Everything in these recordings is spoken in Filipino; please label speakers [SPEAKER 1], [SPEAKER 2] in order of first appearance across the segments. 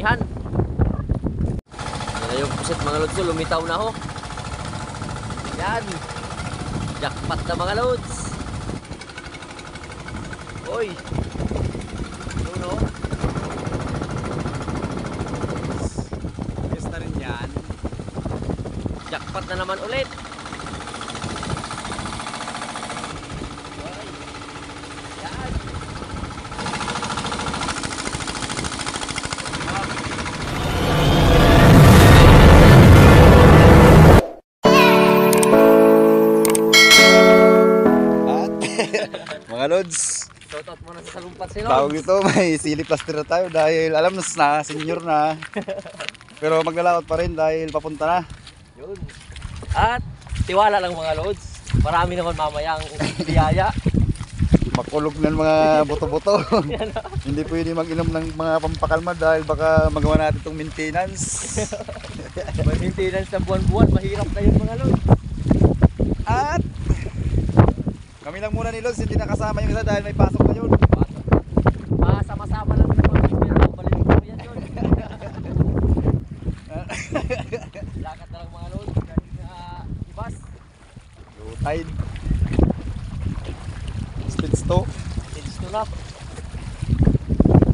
[SPEAKER 1] amihan. Yan na yung pusit mga lods, lumitaw na ho. Yan. Jackpot na mga lods. Oy. Yun o.
[SPEAKER 2] Yes na rin yan.
[SPEAKER 1] Jackpot na naman ulit. Yan.
[SPEAKER 2] Mga lods,
[SPEAKER 1] Shoutout muna sa salumpat si
[SPEAKER 2] tawag
[SPEAKER 1] Lods.
[SPEAKER 2] dito, may sili plaster na tayo dahil alam na senior na. Pero maglalaot pa rin dahil papunta na.
[SPEAKER 1] Yun. At tiwala lang mga Lods. Marami naman mamayang biyaya.
[SPEAKER 2] Makulog ng mga buto-buto. Hindi pwede mag-inom ng mga pampakalma dahil baka magawa natin itong maintenance.
[SPEAKER 1] May maintenance na buwan-buwan. Mahirap na yun mga Lods.
[SPEAKER 2] At kami lang muna ni Lods, hindi nakasama yung isa dahil may pasok na yun.
[SPEAKER 1] Sama-sama lang naman. Pero balik ko yan yun. Lakad na lang mga Lods. Galing na ibas.
[SPEAKER 2] Low tide. Speeds to.
[SPEAKER 1] Tids to na.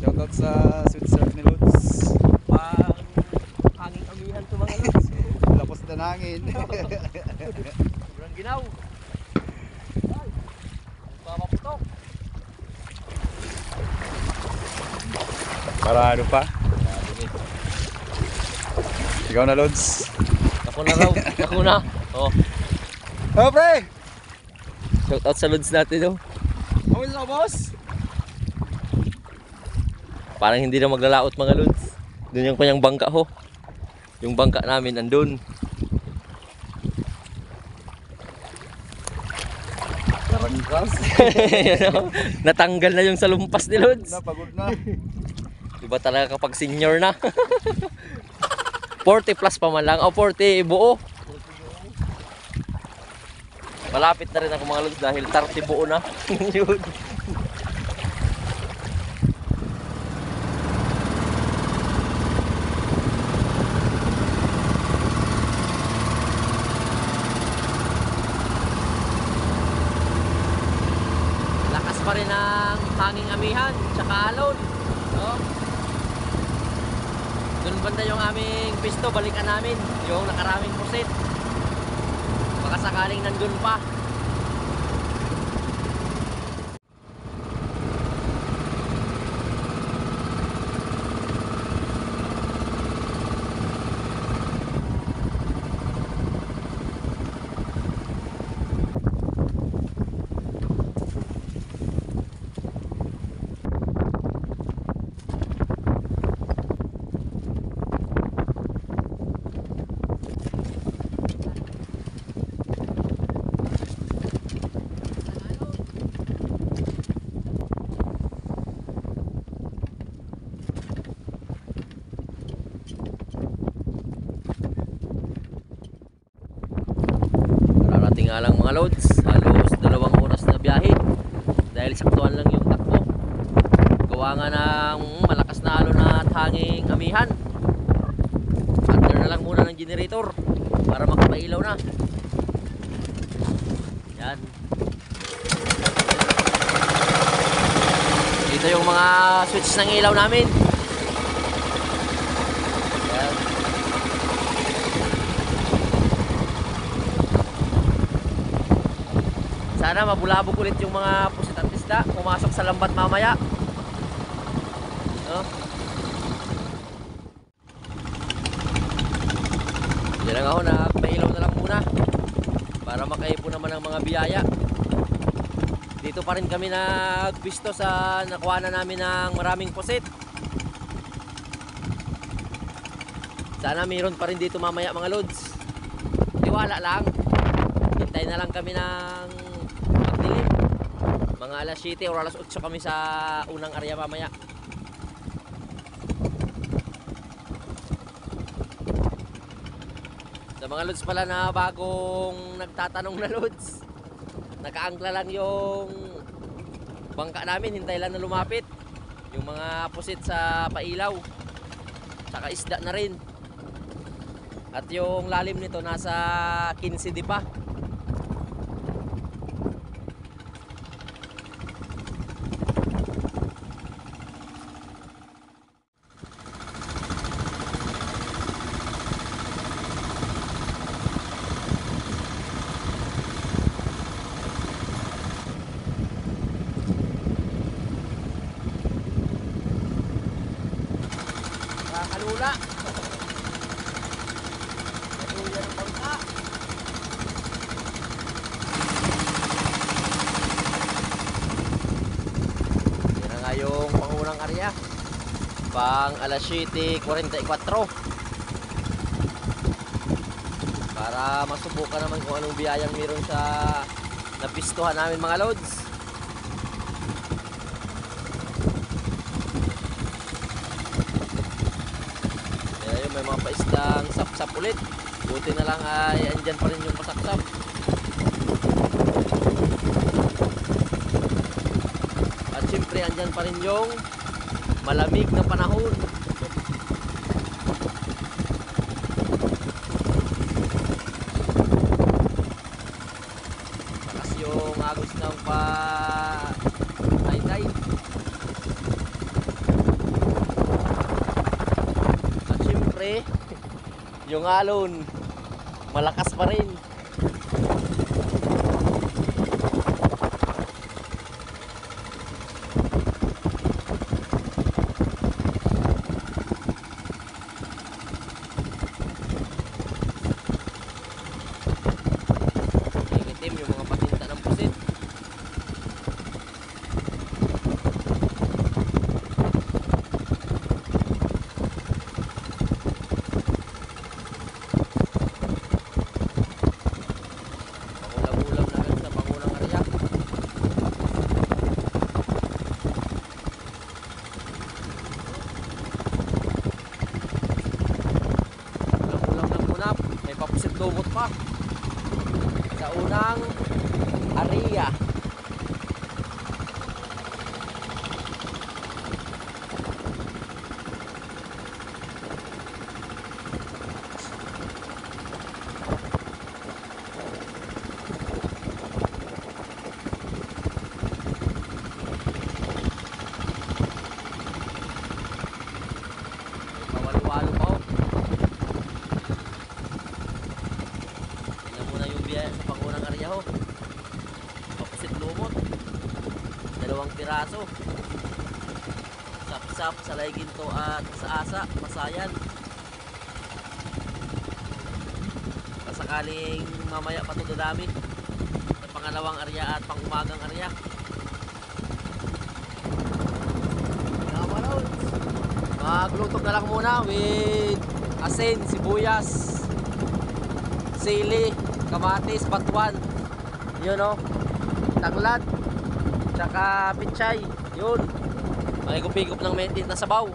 [SPEAKER 2] Shoutout sa sweet surf ni Lods.
[SPEAKER 1] Pang hanging amihan to mga Lods.
[SPEAKER 2] Lapos na hangin.
[SPEAKER 1] Sobrang ginaw. Ay, nagpapaputok.
[SPEAKER 2] Parado pa. Ikaw na Lods.
[SPEAKER 1] Ako na raw. Ako na. Oh.
[SPEAKER 2] Oh pre!
[SPEAKER 1] Shoutout sa Lods natin oh.
[SPEAKER 2] Kawin na boss?
[SPEAKER 1] Parang hindi na maglalaot mga Lods. Doon yung kanyang bangka ho. Yung bangka namin andun.
[SPEAKER 2] Karangkas.
[SPEAKER 1] Natanggal na yung salumpas ni Lods.
[SPEAKER 2] Napagod na.
[SPEAKER 1] Iba talaga kapag senior na. 40 plus pa man lang. O 40 buo. Malapit na rin ako mga Lods dahil 30 buo na. Yun. Lakas pa rin ang hanging amihan tsaka alon. No? Doon banda yung aming pisto, balikan namin yung nakaraming pusit. Baka sakaling nandun pa. Kararating nga lang mga Lods, halos 2 oras na biyahe dahil saktuan lang yung takbo. Gawa nga ng malakas na alon at hanging amihan. Under na lang muna ng generator para makapailaw na. Yan. Dito yung mga switch ng ilaw namin. Yan. Sana mabulabog ulit yung mga pusit at isda, pumasok sa lambat mamaya. No? Yan lang ako, nagpailaw na lang muna para makaipon naman ang mga biyaya. Dito pa rin kami nagpisto sa nakuha na namin ng maraming pusit. Sana mayroon pa rin dito mamaya mga Lods. Tiwala lang. Hintay na lang kami ng magdilim. Mga alas 7 o alas 8 kami sa unang area mamaya. Sa mga Lods pala na bagong nagtatanong na Lods, nakaangkla lang yung bangka namin, hintay lang na lumapit yung mga pusit sa pailaw. Tsaka isda na rin. At yung lalim nito nasa 15 di pa. Kalula. Kalula ng bangka. Yan na nga yung pangunang area. Pang alas 7:44. Para masubukan naman kung anong biyayang meron sa napistuhan namin mga loads. May mga paisdang sapsap ulit. Buti na lang ay andyan pa rin yung pasapsap. At syempre andyan pa rin yung malamig na panahon. Lakas yung agos ng pa-taytay. Yung alon malakas pa rin. Itim yung mga patinta ng pusit. May papusit lumot pa sa unang area. Pawalo-walo pa oh. Sa pangunang area ho, papusit lumot, 2 piraso, sapsap sa layginto at sa asa, masayan. Pasakaling mamaya pa ito dadami sa pangalawang area at pangumagang area. Magluto na lang muna with asin, sibuyas, sili, kamatis, batuan, yun o, tanglad, tsaka pichay, yun. Magigupigop ng mainit na sabaw.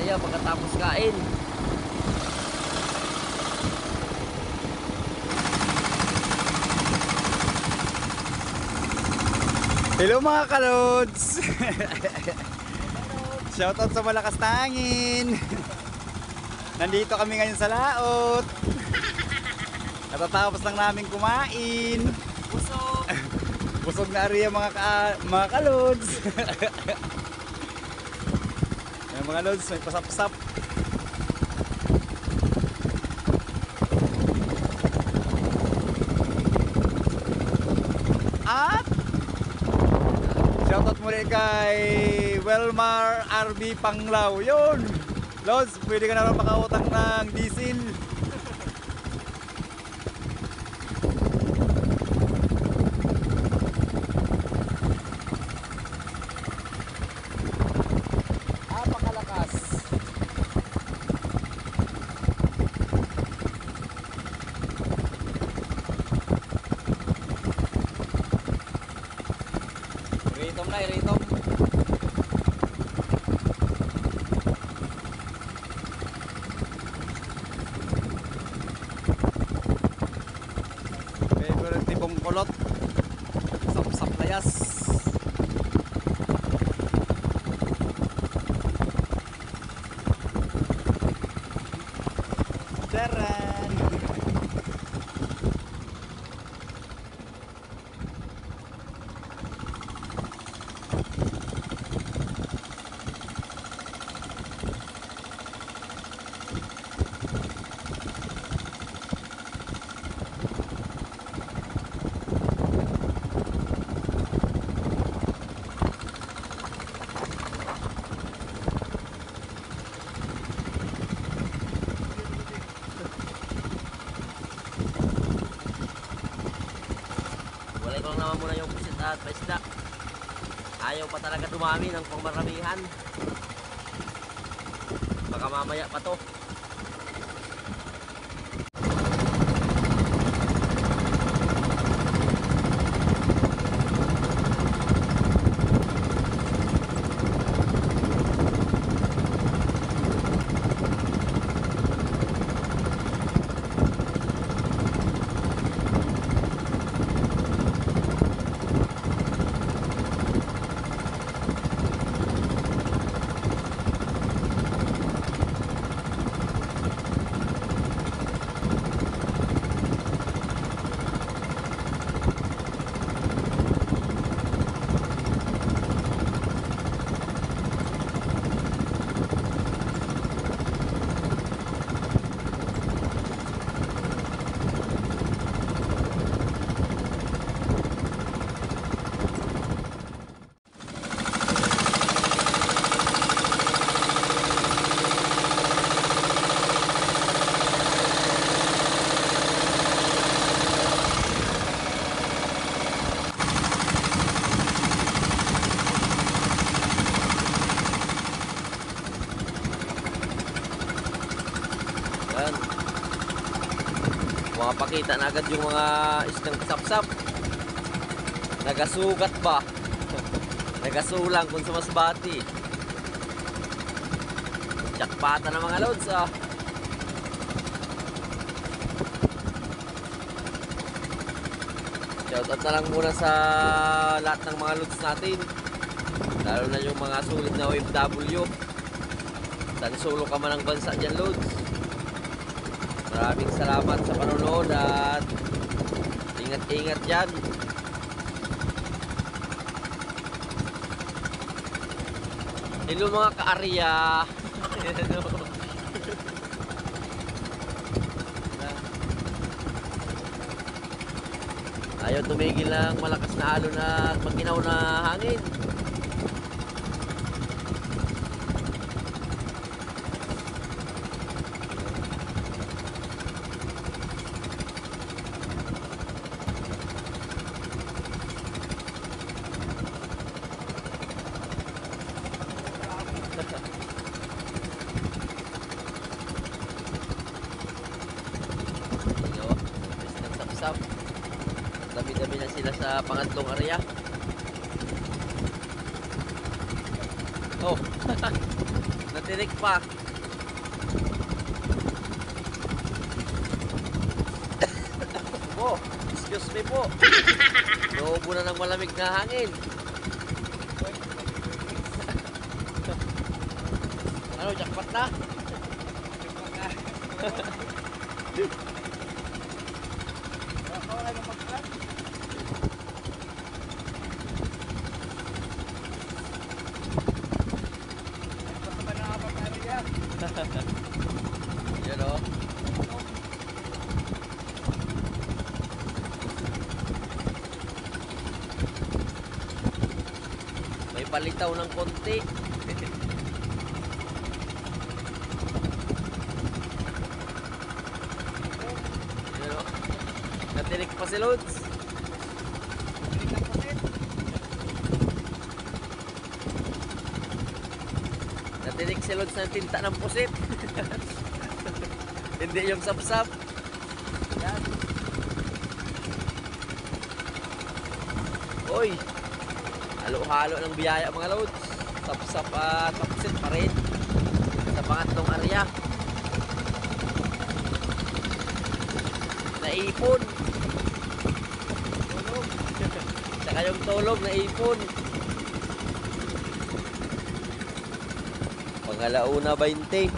[SPEAKER 1] area pagkatapos kain.
[SPEAKER 2] Hello mga kalods! Shoutout sa malakas na hangin! Nandito kami ngayon sa laot. Katatapos lang namin kumain.
[SPEAKER 1] Busog!
[SPEAKER 2] Busog na area mga kalods. Ayan mga lods, may pasap-pasap. At shoutout muli kay Welmar RB Panglao. Yun! Lods, pwede ka naman makautang ng diesel. Napakalakas. Ritom na, ritom. Favorite tipong kulot. Sap-sap layas. Taran!
[SPEAKER 1] Walay ko lang naman muna yung pusit at paisda. Ayaw pa talaga dumami ng pangmaramihan. Baka mamaya pa to. Yan. Makapakita na agad yung mga isdang sapsap. Nagasugat ba? Nagasulang kung sumasbati. Jakpata ng mga loads ah. Shoutout na lang muna sa lahat ng mga loads natin. Lalo na yung mga sulit na OFW. Saan solo ka man ang bansa dyan loads. Maraming salamat sa panonood at ingat-ingat dyan. Hello mga ka-area. Ayaw tumigil ng malakas na alon at maginaw na hangin. Sap. Dami-dami na sila sa pangatlong area. Oh. Natinik pa. Oh, excuse me po. Loobo na ng malamig na hangin. Ano, jackpot na? Yan o. May palitaw ng konti. Yan o. Natinik pa si Lods. Natinik si Lods ng tinta ng pusit. Hindi yung sapsap. Yan. Uy. Halo-halo ng biyaya mga Lods. Sapsap at pusit pa rin. Sa pangatlong area. Naipon. Tulog. Saka yung tulog, naipon. Pangalauna 20.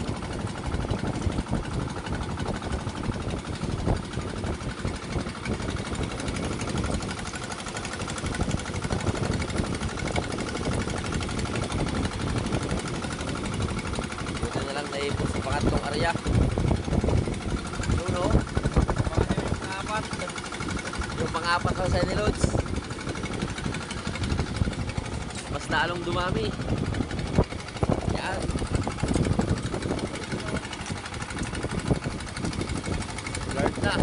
[SPEAKER 1] Buti na lang naipon sa pangatlong area. Yun o. Yung pang-apat ang sa Lods. Mas lalong dumami. Yan. Alert na.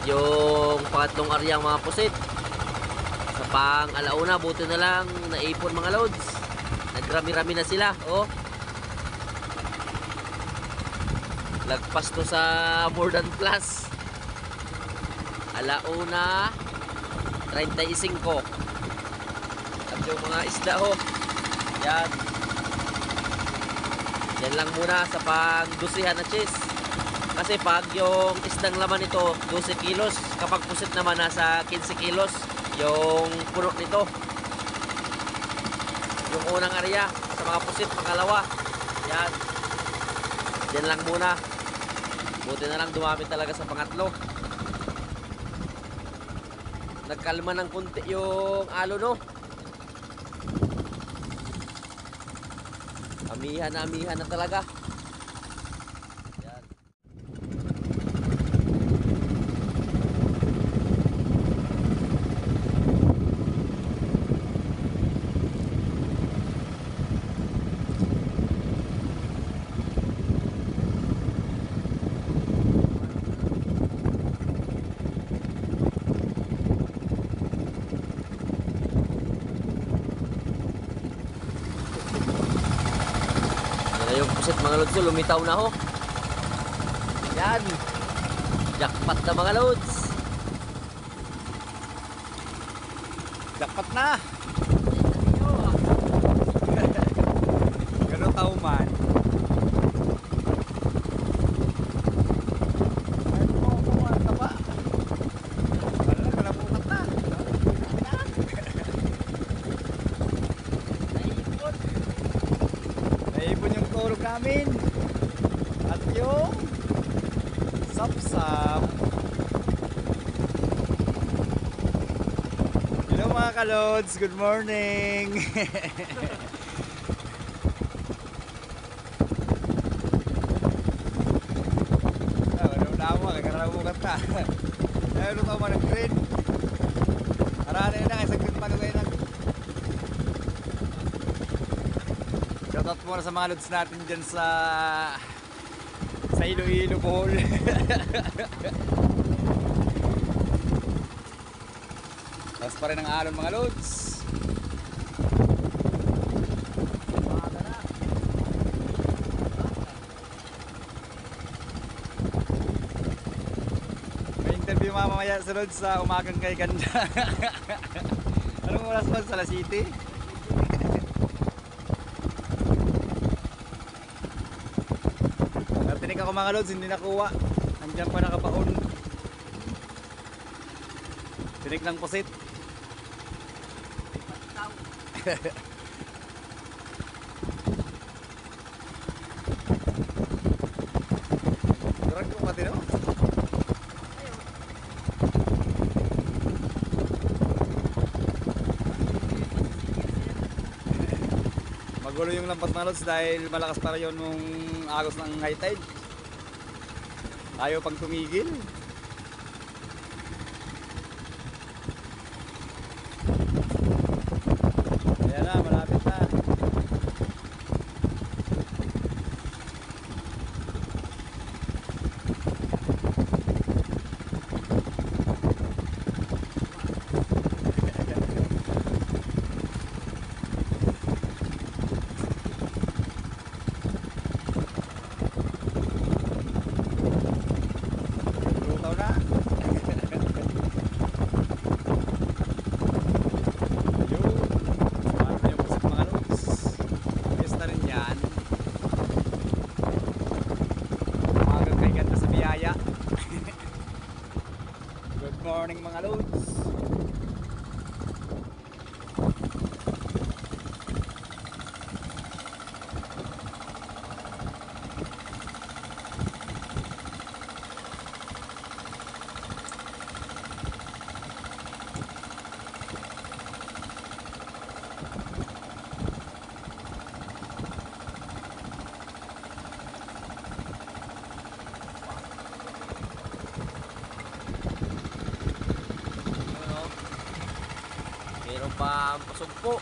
[SPEAKER 1] yung pangatlong aryang mga pusit. Sa pang alauna, buti na lang naipon mga loads. Nagrami-rami na sila. Oh. Lagpas to sa more than plus. Alauna 35. At yung mga isda ho. Yan. Yan lang muna sa pang-dusihan na cheese. Kasi pag yung isdang laman nito 12 kilos, kapag pusit naman nasa 15 kilos yung puno nito. Yung unang area sa mga pusit, pangalawa. Yan. Yan lang muna. Buti na lang dumami talaga sa pangatlo. Nagkalma ng kunti yung alo, no? Amihan na talaga. Yan. Yung pusit mga lods, lumitaw na ho. Yan. Jackpot na mga lods.
[SPEAKER 2] Jackpot na! Ganun tao man. Ay, kumata pa. Wala, kalabukat na. Naipon yung tulog namin. At yung sapsap. Hello mga kalods, good morning. Wala na ako, kakarabukat na. Ayun ito man ang green. Arana yun na, isang green pa kayo na. Shoutout muna sa mga lods natin dyan sa Iloilo, Bohol. Tapos pa rin ang alon mga lods. May interview mamamaya sa lods sa umagang kay Ganda. Anong oras ba sa La City? Tinik ako mga lods, hindi nakuha. Nandiyan pa nakapaon. Tinik ng pusit. Durag ko pati no? Magulo yung lampas mga lods dahil malakas para yon nung agos ng high tide. Ayaw pang tumigil. Ayan na, malapit na. Good morning mga loads.
[SPEAKER 1] Meron pa pasugpo.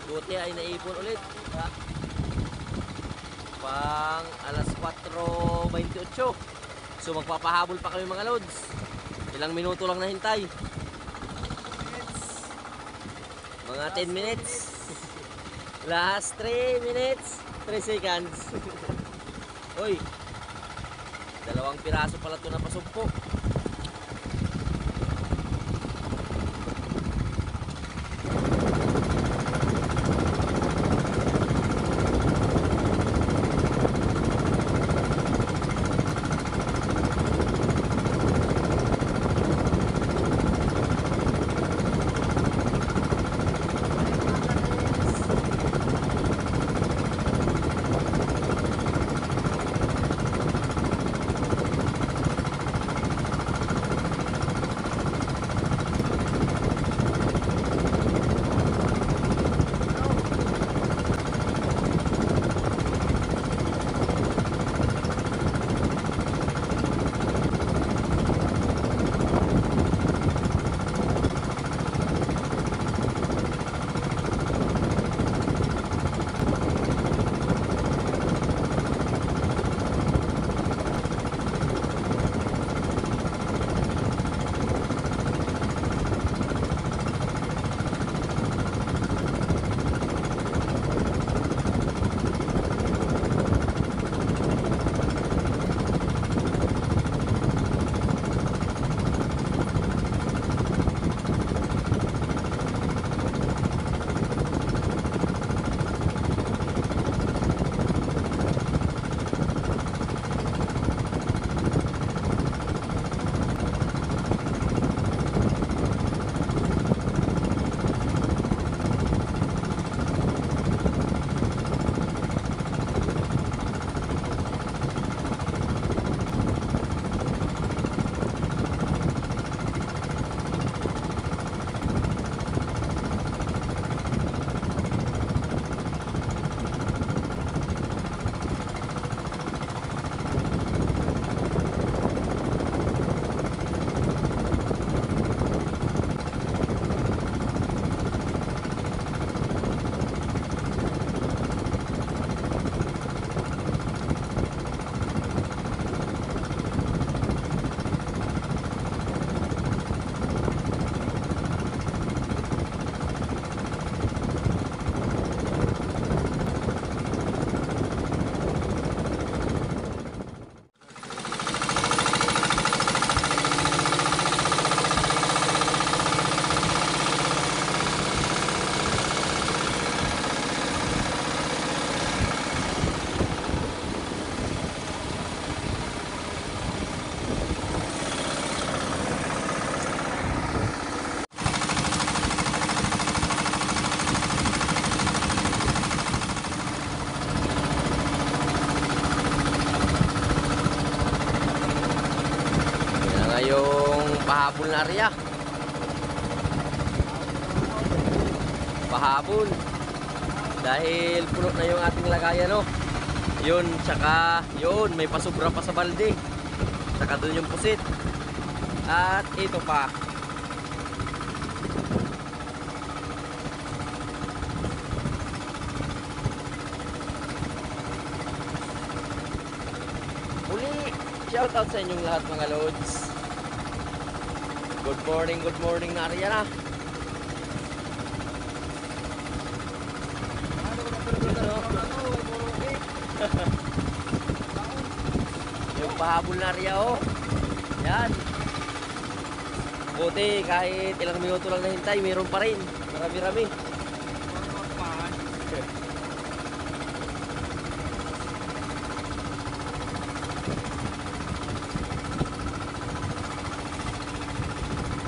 [SPEAKER 1] Buti ay naipon ulit. pang alas 4:28. So magpapahabol pa kami mga lods. Ilang minuto lang nahintay. Mga 10 minutes. Last 3 minutes 3 seconds. Uy, dalawang piraso pala ito na pasugpo. Pahabol na area. Pahabol. Dahil puno na yung ating lagayan, no? Yun, tsaka yun, may pasubra pa sa balde. Tsaka dun yung pusit. At ito pa. Muli, shout out sa inyong lahat mga lods. Good morning na area na. Yung pahabol na area, oh. Yan. Buti kahit ilang minuto lang nahintay, mayroon pa rin. Marami-rami.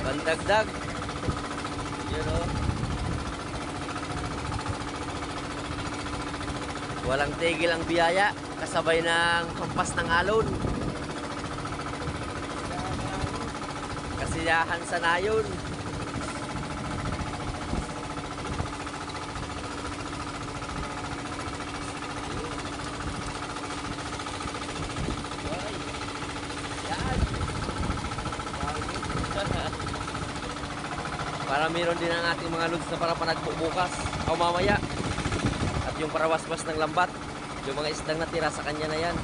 [SPEAKER 1] Pandagdag. Yun, oh. Walang tigil ang biyaya, kasabay ng hampas ng alon. Kasiyahan sa nayon. Para meron din ang ating mga lods na para panagbubukas o mamaya. At yung parawaswas ng lambat. Yung mga isdang natira sa kanya na yan.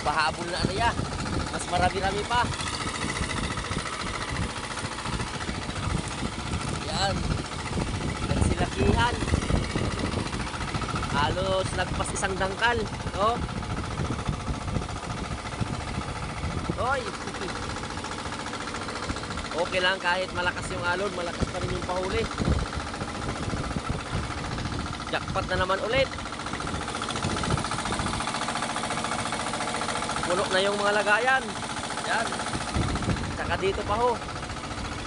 [SPEAKER 1] Pahabol na ano yan, mas marami-rami pa. Yan, nagsilakihan, halos lagpas isang dangkal, no? Oy, okay lang kahit malakas yung alon, malakas pa rin yung pahuli. Jackpot na naman ulit. Puno na yung mga lagayan. Yan. Saka dito pa ho.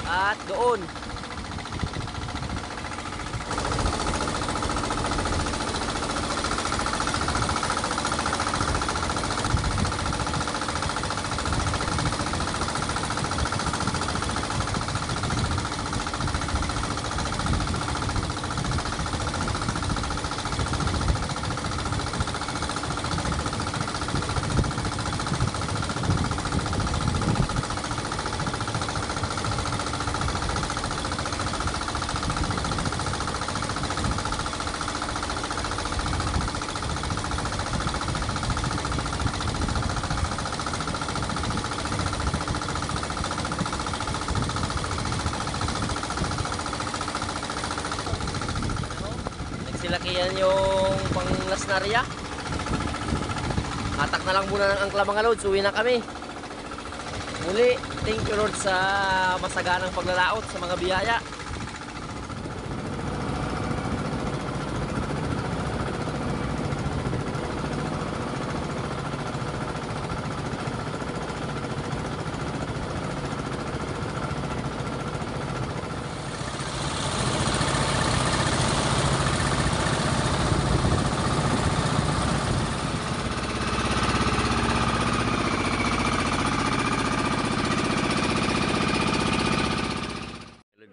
[SPEAKER 1] At doon. Nagsilakihan yung panglasnarya. Hatak na lang muna ng angkla mga lods. Uwi na kami. Muli, thank you Lord sa masaganang paglalaot sa mga biyaya.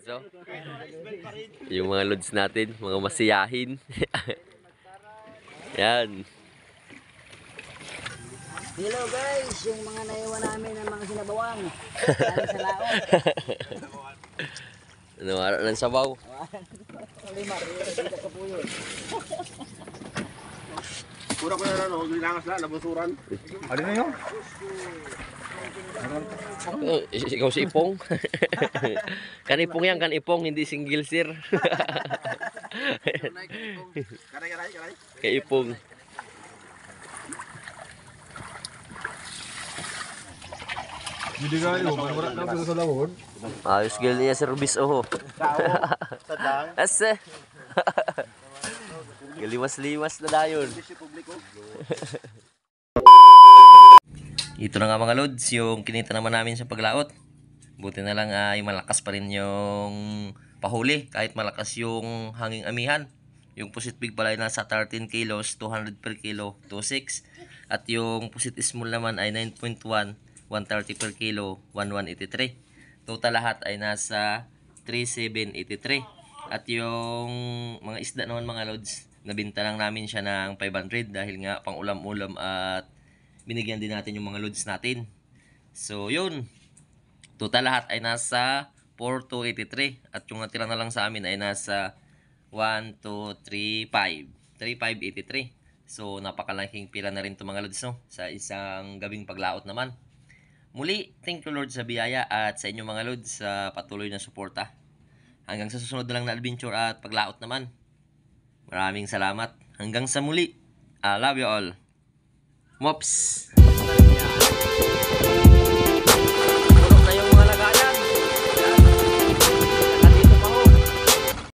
[SPEAKER 1] So, yung mga lods natin, mga masiyahin. Yan.
[SPEAKER 3] Hello guys, yung mga naiwan namin ng mga sinabawang. Galing sa laot.
[SPEAKER 1] Ano, araw ng sabaw.
[SPEAKER 3] Lima, dito ka po yun.
[SPEAKER 4] Pura ko na ano, gilangas na, nabusuran.
[SPEAKER 2] Ano na yun?
[SPEAKER 1] Ikaw si Ipong. Kanipong yan, kanipong, hindi single sir.
[SPEAKER 4] Karay.
[SPEAKER 1] Kay Ipong.
[SPEAKER 2] Hindi kayo, manurat na sa lawon.
[SPEAKER 1] Ayos gil niya si Rubis oho.
[SPEAKER 2] Sadang.
[SPEAKER 1] Ase. Galiwas-liwas na dayon. Ito na nga mga lods, yung kinita naman namin sa paglaot. Buti na lang ay malakas pa rin yung pahuli kahit malakas yung hanging amihan. Yung pusit big pala ay nasa 13 kilos, 200 per kilo, 2.6. At yung pusit small naman ay 9.1, 130 per kilo, 1183. Total lahat ay nasa 3783. At yung mga isda naman mga lods, nabinta lang namin siya ng 500 dahil nga pang ulam-ulam at binigyan din natin yung mga loads natin. So yun, total lahat ay nasa 4283 at yung natira na lang sa amin ay nasa 3583. So napakalaking pira na rin to mga loads, no? Sa isang gabing paglaot naman. Muli, thank you Lord sa biyaya at sa inyong mga loads sa patuloy na suporta. Hanggang sa susunod na lang na adventure at paglaot naman. Maraming salamat. Hanggang sa muli. I love you all. Mops!